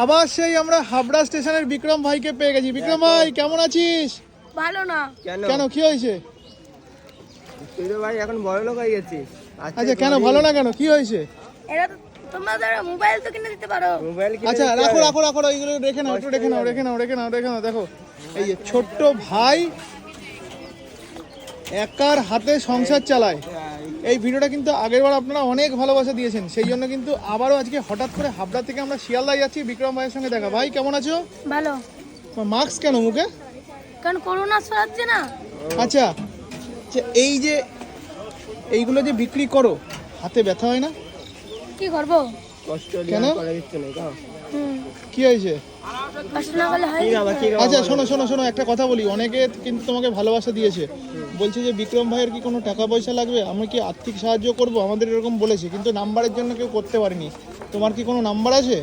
আবার সেই আমরা হাবড়া স্টেশনের বিক্রম ভাইকে পেয়ে গেছি। বিক্রম ভাই কেমন আছিস? ভালো না। কেন কি হয়েছে? তুই তো ভাই এখন বড় লোক হয়ে গেছিস। আচ্ছা কেন ভালো না কেন, কি হয়েছে? এরা তো তোমাদের মোবাইল তো কিনে দিতে পারো। মোবাইল আচ্ছা রাখো রাখো রাখো, এইগুলো রেখে নাও, একটু রেখে নাও, রেখে নাও, রেখে নাও, রেখে নাও। দেখো এই যে ছোট্ট ভাই একার হাতে সংসার চালায়। এই ভিডিওটা কিন্তু আগেরবার আপনারা অনেক ভালোবাসা দিয়েছেন, সেই জন্য কিন্তু আবারও আজকে হঠাৎ করে হাবড়া থেকে আমরা শিয়ালদায় যাচ্ছি বিক্রম ভাইয়ের সঙ্গে দেখা। ভাই কেমন আছো? ভালো। মাস্ক কেন মুখে? কারণ করোনা ছড়াচ্ছে না। আচ্ছা এই যে এইগুলো যে বিক্রি করো, হাতে ব্যথা হয় না? কি করবো? কষ্ট কেন? করে দিচ্ছে না কেন? কি হয়েছে? কষ্ট না করলে হয়? কি বাবা কি আচ্ছা শোনো শোনো শোনো, একটা কথা বলি, অনেকে কিন্তু তোমাকে ভালোবাসা দিয়েছে, বলছে যে বিক্রম ভাইয়ের কি কোনো টাকা পয়সা লাগবে, আমরা কি আর্থিক সাহায্য করব, আমাদের এরকম বলেছে, কিন্তু নাম্বারের জন্য কেউ করতে পারেনি। তোমার কি কোনো নাম্বার আছে?